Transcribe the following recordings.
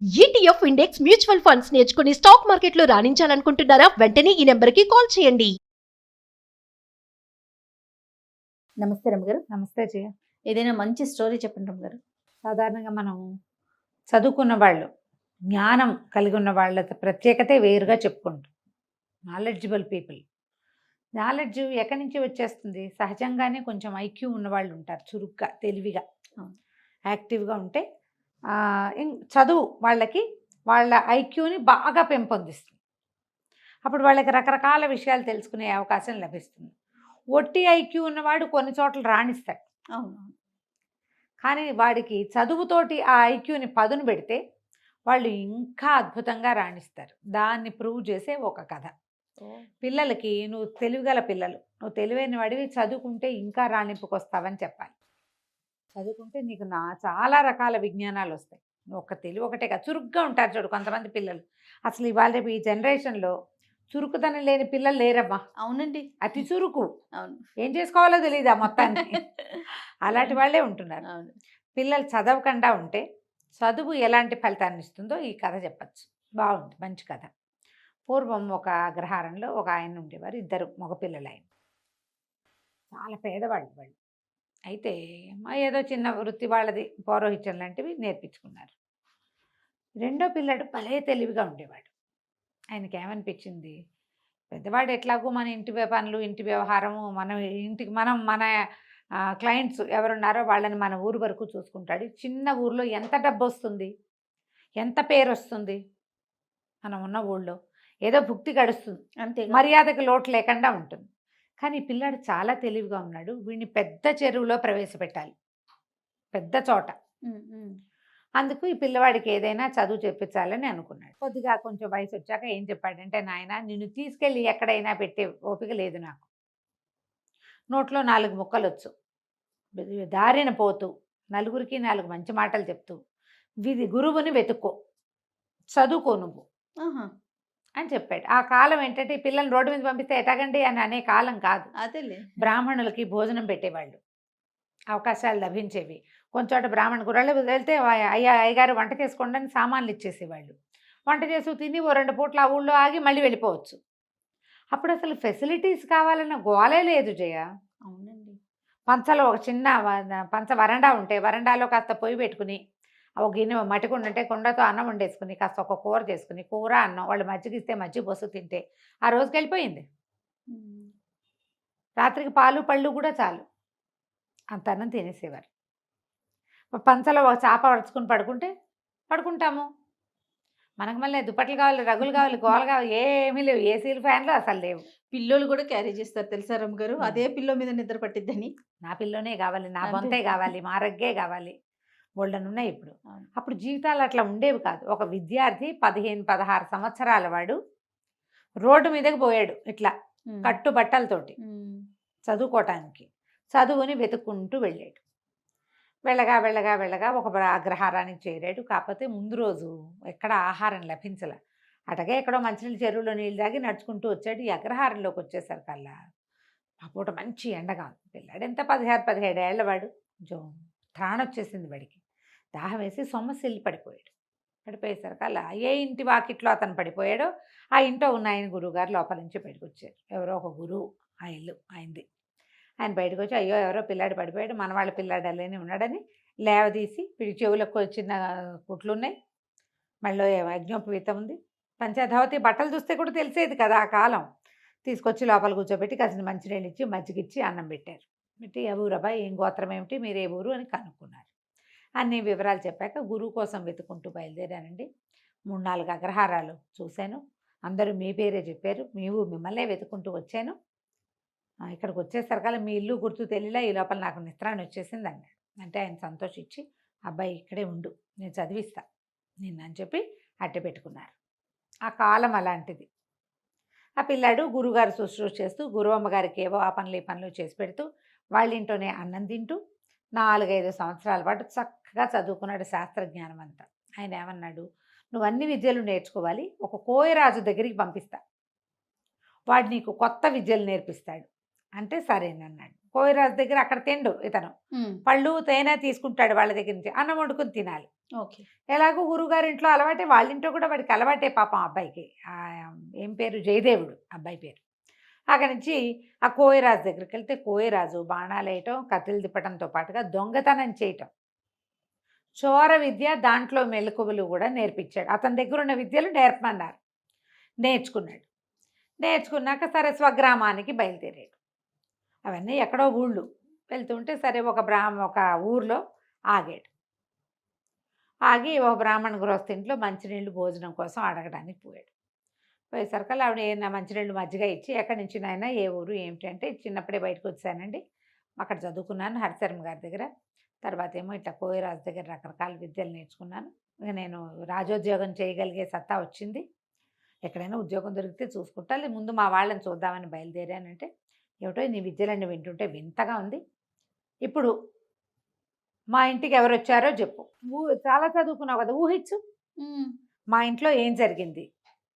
ETF index mutual funds నేర్చుకుని stock మార్కెట్లో రాణించాలనుకుంటున్నారా? వెంటనే ఈ నెంబర్కి కాల్ చేయండి. నమస్తే రమ్మగారు. నమస్తే జయ. ఏదైనా మంచి స్టోరీ చెప్పండి రమ్మగారు. సాధారణంగా మనం చదువుకున్న వాళ్ళు, జ్ఞానం కలిగి ఉన్న వాళ్ళ ప్రత్యేకతే వేరుగా చెప్పుకుంటాం. Knowledgeable people. నాలెడ్జ్ ఎక్కడి నుంచి వచ్చేస్తుంది? సహజంగానే కొంచెం ఐక్యూ ఉన్నవాళ్ళు ఉంటారు, చురుగ్గా, తెలివిగా, యాక్టివ్గా ఉంటే చదువు వాళ్ళకి వాళ్ళ ఐక్యూని బాగా పెంపొందిస్తుంది. అప్పుడు వాళ్ళకి రకరకాల విషయాలు తెలుసుకునే అవకాశం లభిస్తుంది. ఒట్టి ఐక్యూ ఉన్నవాడు కొన్ని చోట్ల రాణిస్తాడు. అవును. కానీ వాడికి చదువుతోటి ఆ ఐక్యూని పదును పెడితే వాళ్ళు ఇంకా అద్భుతంగా రాణిస్తారు. దాన్ని ప్రూవ్ చేసే ఒక కథ. పిల్లలకి నువ్వు తెలివిగల పిల్లలు, నువ్వు తెలివైన వాడివి, చదువుకుంటే ఇంకా రాణింపుకొస్తావని చెప్పాలి. చదువుకుంటే నీకు చాలా రకాల విజ్ఞానాలు వస్తాయి. నువ్వు ఒక తెలివి ఒకటే కాదు, చురుగ్గా ఉంటారు చూడు కొంతమంది పిల్లలు. అసలు ఇవాళ రేపు ఈ జనరేషన్లో చురుకుతనం లేని పిల్లలు లేరమ్మా. అవునండి, అతి చురుకు. అవును. ఏం చేసుకోవాలో తెలియదా మొత్తానికి. అలాంటి వాళ్ళే ఉంటున్నారు. అవును. పిల్లలు చదవకుండా ఉంటే చదువు ఎలాంటి ఫలితాన్ని ఇస్తుందో ఈ కథ చెప్పచ్చు. బాగుంది, మంచి కథ. పూర్వం ఒక అగ్రహారంలో ఒక ఆయన ఉండేవారు, ఇద్దరు మగపిల్లలు. ఆయన చాలా పేదవాళ్ళు వాళ్ళు. అయితే ఏదో చిన్న వృత్తి వాళ్ళది, పౌరోహిత్యం లాంటివి నేర్పించుకున్నారు. రెండో పిల్లడు భలే తెలివిగా ఉండేవాడు. ఆయనకి ఏమనిపించింది, పెద్దవాడు ఎట్లాగో మన ఇంటి పనులు, ఇంటి వ్యవహారము, మన క్లయింట్స్ ఎవరున్నారో వాళ్ళని మన ఊరు వరకు చూసుకుంటాడు. చిన్న ఊర్లో ఎంత డబ్బు వస్తుంది, ఎంత పేరు వస్తుంది, మనం ఉన్న ఊళ్ళో ఏదో భుక్తి గడుస్తుంది, అంతే, మర్యాదకు లోటు లేకుండా ఉంటుంది. కానీ పిల్లాడు చాలా తెలివిగా ఉన్నాడు. వీడిని పెద్ద చెరువులో ప్రవేశపెట్టాలి, పెద్ద చోట. అందుకు ఈ పిల్లవాడికి ఏదైనా చదువు చెప్పించాలని అనుకున్నాడు. కొద్దిగా కొంచెం వయసు వచ్చాక ఏం చెప్పాడంటే, నాయన నిన్ను తీసుకెళ్ళి ఎక్కడైనా పెట్టే ఓపిక లేదు నాకు. నోట్లో 4 ముక్కలు వచ్చు, దారిన పోతూ నలుగురికి 4 మంచి మాటలు చెప్తూ గురువుని వెతుక్కో, చదువుకో నువ్వు అని చెప్పాడు. ఆ కాలం ఏంటంటే, ఈ పిల్లల్ని రోడ్డు మీద పంపిస్తే ఎటాగండి అని అనే కాలం కాదు. అదేలే. బ్రాహ్మణులకి భోజనం పెట్టేవాళ్ళు, అవకాశాలు లభించేవి. కొంచెం బ్రాహ్మణ గుర్రాలు వెళ్తే అయ్యగారు వంట చేసుకోండి అని సామాన్లు ఇచ్చేసేవాళ్ళు. వంట చేసి తిని 2 పూట్ల ఆ ఊళ్ళో ఆగి మళ్ళీ వెళ్ళిపోవచ్చు. అప్పుడు అసలు ఫెసిలిటీస్ కావాలన్న గోలే లేదు జయ. అవునండి. పంచలో ఒక చిన్న పంచ వరండా ఉంటే వరండాలో కాస్త పొయ్యి పెట్టుకుని, ఒక గిన్నె మట్టి కుండ ఉంటే కుండతో అన్నం వండేసుకుని, కాస్త ఒక కూర చేసుకుని, కూర అన్నం వాళ్ళు మజ్జిగ ఇస్తే మజ్జిగ పోసు తింటే ఆ రోజుకి వెళ్ళిపోయింది. రాత్రికి పాలు పళ్ళు కూడా చాలు, అంత అన్నం తినేసేవారు. పంచలో ఒక చాప పడుచుకుని పడుకుంటాము. మనకు మళ్ళీ దుప్పట్లు కావాలి, రగులు కావాలి, గోలు కావాలి, ఏమీ లేవు. ఏసీలు, ఫ్యాన్లు అసలు లేవు. పిల్లోలు కూడా క్యారీ చేస్తారు తెలుసా రమ్మగారు, అదే పిల్లో మీద నిద్ర పట్టిద్దని. నా పిల్లోనే కావాలి, నా బొంతే కావాలి, మా రగ్గే కావాలి, బోల్డన్ ఉన్నాయి ఇప్పుడు. అప్పుడు జీవితాలు అట్లా ఉండేవి కాదు. ఒక విద్యార్థి 15-16 సంవత్సరాల వాడు రోడ్డు మీదకి పోయాడు ఇట్లా కట్టుబట్టలతోటి చదువుకోవటానికి. చదువుని వెతుక్కుంటూ వెళ్ళాడు. వెళ్ళగా ఒక అగ్రహారానికి చేరాడు. కాకపోతే ముందు రోజు ఎక్కడ ఆహారం లభించలే. అటగే ఎక్కడో మంచినీళ్ళు చెరువులో నీళ్ళు తాగి నడుచుకుంటూ వచ్చాడు. ఈ అగ్రహారంలోకి వచ్చేసరికల్లా ఆ పూట మంచి ఎండగా ఉంది. పిల్లాడు ఎంత 16-17 ఏళ్ల వాడు. కొంచెం త్రాణొచ్చేసింది వాడికి. దాహం వేసి సొమ్మసిల్లి పడిపోయేసరికల్లా ఏ ఇంటి వాకిట్లో అతను పడిపోయాడో ఆ ఇంట్లో ఉన్న ఆయన గురువుగారు లోపల నుంచి బయటకు వచ్చారు. ఎవరో ఒక గురువు, ఆ ఇల్లు ఆయనది. ఆయన బయటకు వచ్చి, అయ్యో ఎవరో పిల్లాడు పడిపోయాడు, మన వాళ్ళ పిల్లాడు అలానే ఉన్నాడని లేవదీసి, వీడి చెవులకు చిన్న కుట్లున్నాయి, మళ్ళీ యజ్ఞోపవీతం ఉంది, పంచధావతి బట్టలు చూస్తే కూడా తెలిసేది కదా ఆ కాలం. తీసుకొచ్చి లోపల కూర్చోబెట్టి కాసిన మంచినీళ్ళు ఇచ్చి మజ్జిగిచ్చి అన్నం పెట్టారు. పెట్టి ఏ ఊరబ్బాయి, ఏం గోత్రం ఏమిటి, మీరు ఏ ఊరు అని కనుక్కున్నారు. అన్ని వివరాలు చెప్పాక గురువు కోసం వెతుకుంటూ బయలుదేరానండి. 3-4 అగ్రహారాలు చూశాను, అందరూ మీ పేరే చెప్పారు, మిమ్మల్నే వెతుకుంటూ వచ్చాను. ఇక్కడికి వచ్చేసరికల్లా మీ ఇల్లు గుర్తు తెలియలా, ఈ లోపల నాకు నిద్రాన్ని వచ్చేసింది అన్నాడు. అంటే ఆయన సంతోషించి, అబ్బాయి ఇక్కడే ఉండు, నేను చదివిస్తా నిన్నని చెప్పి అట్టె పెట్టుకున్నారు. ఆ కాలం అలాంటిది. ఆ పిల్లాడు గురువుగారు శుశ్రూష చేస్తూ, గురువమ్మగారికి ఏవో ఆ పనులు ఈ పనులు చేసి పెడుతూ, వాళ్ళ ఇంట్లోనే అన్నం తింటూ 4-5 సంవత్సరాల పాటు చక్కగా చదువుకున్నాడు శాస్త్రజ్ఞానం అంతా. ఆయన ఏమన్నాడు, నువ్వు అన్ని విద్యలు నేర్చుకోవాలి, ఒక కోయరాజు దగ్గరికి పంపిస్తా, వాడు నీకు కొత్త విద్యలు నేర్పిస్తాడు అంటే సరేనన్నాడు. కోవిరాజు దగ్గర అక్కడ తిండు ఇతను. పళ్ళు తేనె తీసుకుంటాడు వాళ్ళ దగ్గర నుంచి, అన్నం వండుకుని తినాలి. ఓకే. ఎలాగో గురువుగారి ఇంట్లో అలవాటే, వాళ్ళ ఇంట్లో కూడా వాడికి అలవాటే పాపం అబ్బాయికి. ఏం పేరు, జయదేవుడు అబ్బాయి పేరు. అక్కడి నుంచి ఆ కోయరాజు దగ్గరికి వెళ్తే కోయరాజు బాణాలు వేయటం, కత్తులు తిప్పటంతో పాటుగా దొంగతనం చేయటం, చోర విద్య, దాంట్లో మెలకువలు కూడా నేర్పించాడు. అతని దగ్గర ఉన్న విద్యలు నేర్పమన్నారు. నేర్చుకున్నాడు. నేర్చుకున్నాక సరే స్వగ్రామానికి బయలుదేరాడు. అవన్నీ ఎక్కడో ఊళ్ళు వెళ్తుంటే సరే ఒక ఊర్లో ఆగాడు. ఆగి ఒక బ్రాహ్మణ గృహస్థింట్లో మంచినీళ్ళు భోజనం కోసం అడగడానికి పోయాడు. పోయేసరికల్లా ఆవిడ ఏమైనా మంచినీళ్ళు మజ్జిగ ఇచ్చి, ఎక్కడి నుంచి నాయనా, ఏ ఊరు ఏమిటి అంటే, చిన్నప్పుడే బయటకు వచ్చానండి, అక్కడ చదువుకున్నాను హరిశర్మ గారి దగ్గర, తర్వాత ఏమో ఇట్లా కోయరాజు దగ్గర రకరకాల విద్యలు నేర్చుకున్నాను, ఇక నేను రాజోద్యోగం చేయగలిగే సత్తా వచ్చింది, ఎక్కడైనా ఉద్యోగం దొరికితే చూసుకుంటా, ముందు మా వాళ్ళని చూద్దామని బయలుదేరానంటే, ఏమిటో నీ విద్యలన్నీ వింటుంటే వింతగా ఉంది, ఇప్పుడు మా ఇంటికి ఎవరు వచ్చారో చెప్పు, చాలా చదువుకున్నావు కదా, ఊహించు, మా ఇంట్లో ఏం జరిగింది,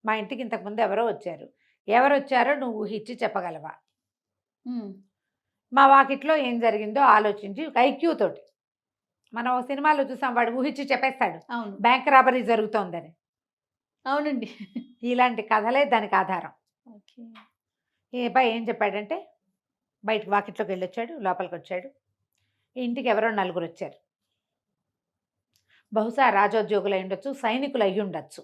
మా ఇంటికి ఇంతకుముందు ఎవరో వచ్చారు, ఎవరు వచ్చారో నువ్వు ఊహించి చెప్పగలవా, మా వాకిట్లో ఏం జరిగిందో ఆలోచించి ఐక్యూ తోటి, మనం ఒక సినిమాలో చూసాం, వాడు ఊహించి చెప్పేస్తాడు అవును. బ్యాంక్ రాబరీ జరుగుతోందని. అవునండి. ఇలాంటి కథలే దానికి ఆధారం. ఓకే. ఈ అబ్బాయి ఏం చెప్పాడంటే, బయటకు వాకిట్లోకి వెళ్ళొచ్చాడు, లోపలికి వచ్చాడు, ఈ ఇంటికి ఎవరో నలుగురు వచ్చారు, బహుశా రాజోద్యోగులు అయి ఉండొచ్చు, సైనికులు అయ్యి ఉండొచ్చు.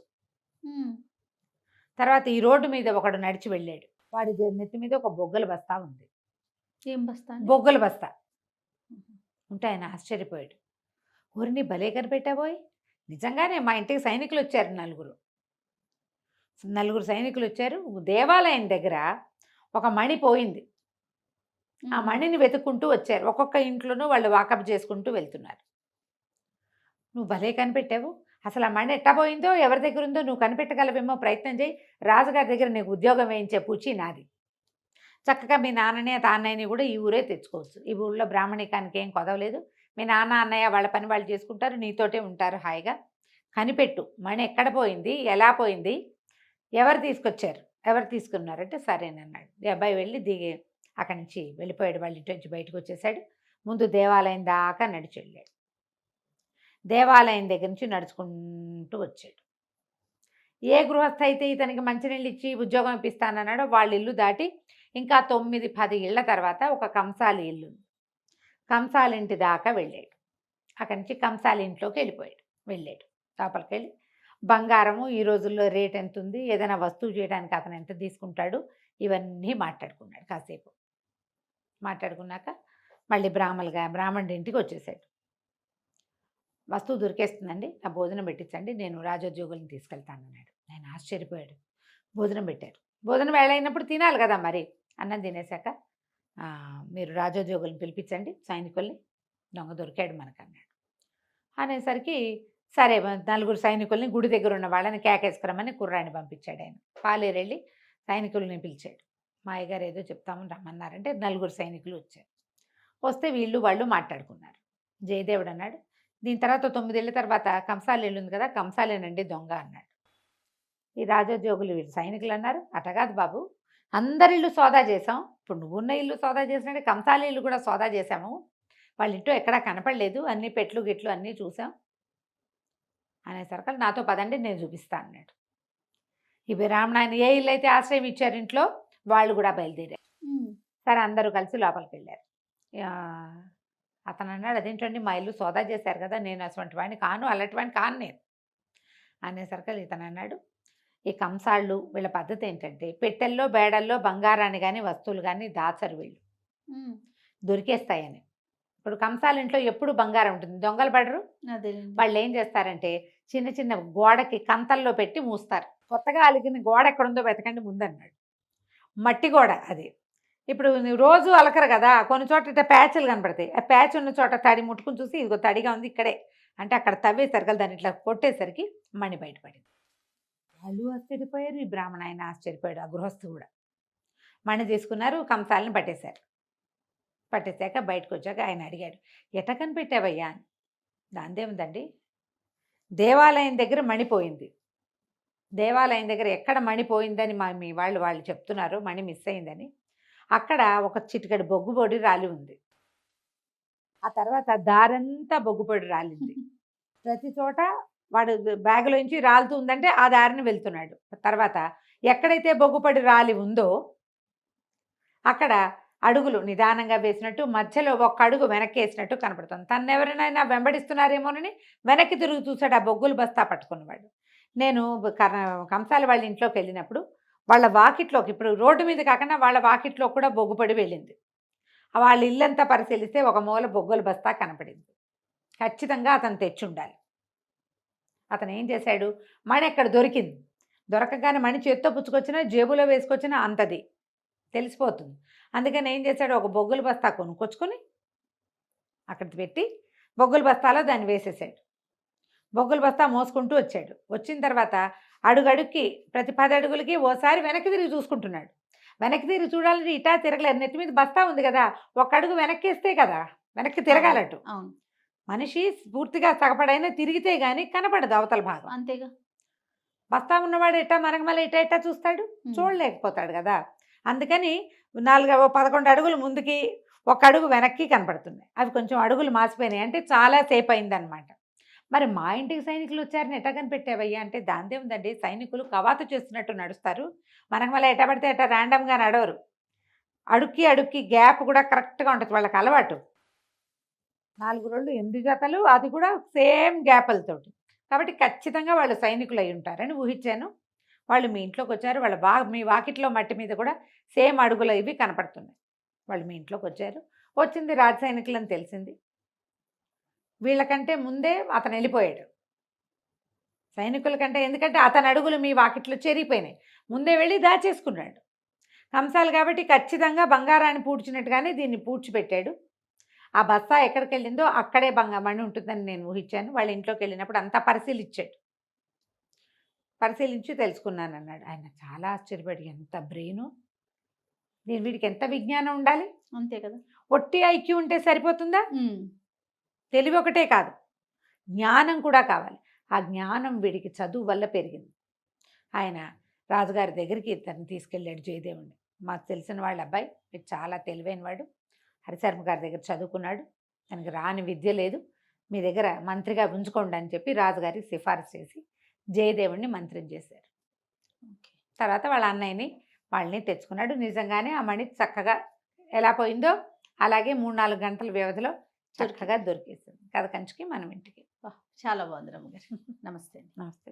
తర్వాత ఈ రోడ్డు మీద ఒకడు నడిచి వెళ్ళాడు, వాడి నెత్తి మీద ఒక బొగ్గల బస్తా ఉంది. ఏం బస్తా? బొగ్గల బస్తా ఉంటే ఆయన ఆశ్చర్యపోయాడు. ఊరిని భలే కనిపెట్టాబోయ్, నిజంగానే మా ఇంటికి సైనికులు వచ్చారు, నలుగురు సైనికులు వచ్చారు. దేవాలయం దగ్గర ఒక మణి పోయింది, ఆ మణిని వెతుక్కుంటూ వచ్చారు, ఒక్కొక్క ఇంట్లోనూ వాళ్ళు వాకప్ చేసుకుంటూ వెళ్తున్నారు. నువ్వు భలే కనిపెట్టావు, అసలు ఆ మణి ఎట్టా పోయిందో, ఎవరి దగ్గర ఉందో నువ్వు కనిపెట్టగలవేమో, ప్రయత్నం చేయి, రాజుగారి దగ్గర నీకు ఉద్యోగం వేయించే పూచి నాది, చక్కగా మీ నాన్నని తాన్నయ్యని కూడా ఈ ఊరే తెచ్చుకోవచ్చు, ఈ ఊళ్ళో బ్రాహ్మణికానికి ఏం కొదవలేదు, మీ నాన్న అన్నయ్య వాళ్ళ పని వాళ్ళు చేసుకుంటారు, నీతోటే ఉంటారు హాయిగా, కనిపెట్టు, మణి ఎక్కడ పోయింది, ఎలా పోయింది, ఎవరు తీసుకొచ్చారు, ఎవరు తీసుకున్నారంటే సరేనన్నాడు. ఈ అబ్బాయి వెళ్ళి దిగి అక్కడి నుంచి వెళ్ళిపోయాడు, వాళ్ళ ఇంటి నుంచి బయటకు వచ్చేసాడు. ముందు దేవాలయం దాకా నడిచి వెళ్ళాడు, దేవాలయం దగ్గర నుంచి నడుచుకుంటూ వచ్చాడు. ఏ గృహస్థ అయితే ఇతనికి మంచినీళ్ళు ఇచ్చి ఉద్యోగం ఇప్పిస్తానన్నాడో వాళ్ళ ఇల్లు దాటి ఇంకా 9-10 ఇళ్ల తర్వాత ఒక కంసాలి ఇల్లు, కంసాలి ఇంటి దాకా వెళ్ళాడు. అక్కడి నుంచి కంసాలి ఇంట్లోకి వెళ్ళాడు, లోపలికి వెళ్ళి బంగారము ఈ రోజుల్లో రేట్ ఎంత ఉంది, ఏదైనా వస్తువు చేయడానికి అతను ఎంత తీసుకుంటాడు, ఇవన్నీ మాట్లాడుకున్నాడు. కాసేపు మాట్లాడుకున్నాక మళ్ళీ బ్రాహ్మణుడి ఇంటికి వచ్చేసాడు. వస్తువు దొరికేస్తుందండి, నా భోజనం పెట్టించండి, నేను రాజోద్యోగులను తీసుకెళ్తాను అన్నాడు. ఆయన ఆశ్చర్యపోయాడు. భోజనం పెట్టారు, భోజనం వేళ అయినప్పుడు తినాలి కదా మరి, అన్నం తినేశాక మీరు రాజోద్యోగులను పిలిపించండి, సైనికుల్ని, దొంగ దొరికాడు మనకు అన్నాడు. అనేసరికి సరే నలుగురు సైనికుల్ని గుడి దగ్గర ఉన్న వాళ్ళని కేకేసుకురమ్మని కుర్రాన్ని పంపించాడు. ఆయన పాలేరు వెళ్ళి సైనికుల్ని పిలిచాడు. మా అయ్యగారు ఏదో చెప్తామని రమ్మన్నారంటే నలుగురు సైనికులు వచ్చారు. వస్తే వాళ్ళు మాట్లాడుకున్నారు. జయదేవుడు అన్నాడు, దీని తర్వాత 9 ఏళ్ళ తర్వాత కంసాలి ఇల్లు ఉంది కదా, కంసాలేనండి దొంగ అన్నాడు. ఈ రాజోద్యోగులు వీళ్ళు సైనికులు అన్నారు, అటగాదు బాబు, అందరి ఇల్లు సోదా చేసాం, ఇప్పుడు నువ్వున్న ఇల్లు సోదా చేసినట్టే కంసాలి ఇల్లు కూడా సోదా చేశాము, వాళ్ళ ఇంట్లో ఎక్కడా కనపడలేదు, అన్ని పెట్లు గిట్లు అన్నీ చూసాం అనేసరికి నాతో పదండి నేను చూపిస్తాను అన్నాడు. ఈ బ్రాహ్మణ ఏ ఇల్లు అయితే ఆశ్రయం ఇచ్చారు ఇంట్లో వాళ్ళు కూడా బయలుదేరారు. సరే అందరూ కలిసి లోపలికి వెళ్ళారు. అతను అన్నాడు, అదేంటండి మా ఇల్లు సోదా చేశారు కదా, నేను అటువంటి వాడిని కాను, అలాంటి వాడిని కాను నేను అనేసరికి ఇతను అన్నాడు, ఈ కంసాళ్ళు వీళ్ళ పద్ధతి ఏంటంటే పెట్టెల్లో బేడల్లో బంగారాన్ని కానీ వస్తువులు కానీ దాచరు, వీళ్ళు దొరికేస్తాయని. ఇప్పుడు కంసాల ఇంట్లో ఎప్పుడు బంగారం ఉంటుంది, దొంగలు పడరు. వాళ్ళు ఏం చేస్తారంటే చిన్న చిన్న గోడకి కంతల్లో పెట్టి మూస్తారు. కొత్తగా అలిగిన గోడ ఎక్కడుందో వెతకండి ముందన్నాడు. మట్టి గోడ అది. ఇప్పుడు రోజు అలకరు కదా, కొన్ని చోట్ల ఇట్లా ప్యాచ్లు కనపడతాయి, ఆ ప్యాచ్ ఉన్న చోట తడి ముట్టుకుని చూసి ఇదిగో తడిగా ఉంది ఇక్కడే అంటే అక్కడ తవ్వేసరికి దాన్ని ఇట్లా కొట్టేసరికి మణి బయటపడింది. వాళ్ళు ఆశ్చర్యపోయారు, ఈ బ్రాహ్మణ ఆయన ఆశ్చర్యపోయాడు, ఆ గృహస్థు కూడా. మణి తీసుకున్నారు, కంసాలని పట్టేశారు. పట్టేశాక బయటకు వచ్చాక ఆయన అడిగాడు, ఎట కనిపెట్టావయ్యా అని. దాందేముందండి, దేవాలయం దగ్గర మణిపోయింది, దేవాలయం దగ్గర ఎక్కడ మణిపోయిందని మీ వాళ్ళు చెప్తున్నారు, మణి మిస్ అయిందని. అక్కడ ఒక చిటికెడు బొగ్గుపొడి రాలి ఉంది. ఆ తర్వాత దారంతా బొగ్గుపొడి రాలింది. ప్రతి చోట వాడు బ్యాగులోంచి రాలుతూ ఉందంటే ఆ దారిని వెళ్తున్నాడు. తర్వాత ఎక్కడైతే బొగ్గుపొడి రాలి ఉందో అక్కడ అడుగులు నిదానంగా వేసినట్టు, మధ్యలో ఒక్క అడుగు వెనక్కి వేసినట్టు కనపడుతుంది. తను ఎవరైనా వెంబడిస్తున్నారేమోనని వెనక్కి తిరుగు చూశాడు ఆ బొగ్గులు బస్తా పట్టుకున్నవాడు. నేను కంసాల వాళ్ళ ఇంట్లోకి వెళ్ళినప్పుడు వాళ్ళ వాకిట్లోకి, ఇప్పుడు రోడ్డు మీద కాకుండా వాళ్ళ వాకిట్లో కూడా బొగ్గుపడి వెళ్ళింది. వాళ్ళ ఇల్లంతా పరిశీలిస్తే ఒక మూల బొగ్గుల బస్తా కనపడింది. ఖచ్చితంగా అతను తెచ్చి ఉండాలి. అతను ఏం చేశాడు, మణి ఎక్కడ దొరికింది. దొరకగానే మణి చేత్తో పుచ్చుకొచ్చినా జేబులో వేసుకొచ్చినా అంతది తెలిసిపోతుంది. అందుకని ఏం చేశాడు, ఒక బొగ్గుల బస్తా కొనుక్కొచ్చుకొని అక్కడ పెట్టి బొగ్గుల బస్తాలో దాన్ని వేసేసాడు. బొగ్గుల బస్తా మోసుకుంటూ వచ్చాడు. వచ్చిన తర్వాత అడుగడుక్కి ప్రతి 10 అడుగులకి ఓసారి వెనక్కి తిరిగి చూసుకుంటున్నాడు. వెనక్కి తిరిగి చూడాలంటే ఇటా తిరగలేదు, నెత్తి మీద బస్తా ఉంది కదా, ఒక అడుగు వెనక్కి వేస్తే కదా వెనక్కి తిరగాలట్టు. అవును, మనిషి పూర్తిగా సగపడైనా తిరిగితే గానీ కనపడదు అవతల భాగం. అంతేగా. బస్తా ఉన్నవాడు ఎట్టా మరగమల ఇటా చూస్తాడు, చూడలేకపోతాడు కదా. అందుకని 11 అడుగులు ముందుకి, ఒక అడుగు వెనక్కి కనపడుతున్నాయి. అవి కొంచెం అడుగులు మాసిపోయినాయి, అంటే చాలా సేపు అయిందనమాట. మరి మా ఇంటికి సైనికులు వచ్చారని ఎట్టా కనిపెట్టావయ్యా అంటే, దాందే ఉందండి, సైనికులు కవాతు చేస్తున్నట్టు నడుస్తారు, మనకు మళ్ళీ ఎట్ట పడితే ఎట్టా ర్యాండమ్గా నడవరు. అడుక్కి గ్యాప్ కూడా కరెక్ట్గా ఉంటుంది, వాళ్ళకి అలవాటు. 4 రోళ్ళు 8 జతలు, అది కూడా సేమ్ గ్యాపులతోటి. కాబట్టి ఖచ్చితంగా వాళ్ళు సైనికులు అయి ఉంటారని ఊహించాను. వాళ్ళు మీ ఇంట్లోకి వచ్చారు, వాళ్ళ మీ వాకిట్లో మట్టి మీద కూడా సేమ్ అడుగులు ఇవి కనపడుతున్నాయి. వాళ్ళు మీ ఇంట్లోకి వచ్చారు, వచ్చింది రాజ సైనికులు అని తెలిసింది. వీళ్ళకంటే ముందే అతను వెళ్ళిపోయాడు సైనికుల కంటే, ఎందుకంటే అతని అడుగులు మీ వాకిట్లో చెరిగిపోయినాయి, ముందే వెళ్ళి దాచేసుకున్నాడు. కంసాలు కాబట్టి ఖచ్చితంగా బంగారాన్ని పూడ్చినట్టుగానే దీన్ని పూడ్చిపెట్టాడు. ఆ బస్తా ఎక్కడికి వెళ్ళిందో అక్కడే మణి ఉంటుందని నేను ఊహించాను. వాళ్ళ ఇంట్లోకి వెళ్ళినప్పుడు అంతా పరిశీలించి తెలుసుకున్నాను అన్నాడు. ఆయన చాలా ఆశ్చర్యపడి, ఎంత బ్రెయిను, వీడికి ఎంత విజ్ఞానం ఉండాలి, అంతే కదా. ఒట్టి ఐక్యూ ఉంటే సరిపోతుందా, తెలివి ఒకటే కాదు, జ్ఞానం కూడా కావాలి. ఆ జ్ఞానం వీడికి చదువు వల్ల పెరిగింది. ఆయన రాజుగారి దగ్గరికి తను తీసుకెళ్ళాడు జయదేవుడిని. మాకు తెలిసిన వాళ్ళ అబ్బాయి, వీడు చాలా తెలివైనవాడు, హరిశర్మ గారి దగ్గర చదువుకున్నాడు, తనకి రాని విద్య లేదు, మీ దగ్గర మంత్రిగా ఉంచుకోండి అని చెప్పి రాజుగారికి సిఫారసు చేసి జయదేవుడిని మంత్రిని చేశారు. తర్వాత వాళ్ళ అన్నయ్యని వాళ్ళని తెచ్చుకున్నాడు. నిజంగానే ఆ మణి చక్కగా ఎలా పోయిందో అలాగే 3-4 గంటల వ్యవధిలో చక్కగా దొరికేసింది. కథ కంచికి మనం ఇంటికి. చాలా బాగుంది రమ్మగారు. నమస్తే. నమస్తే.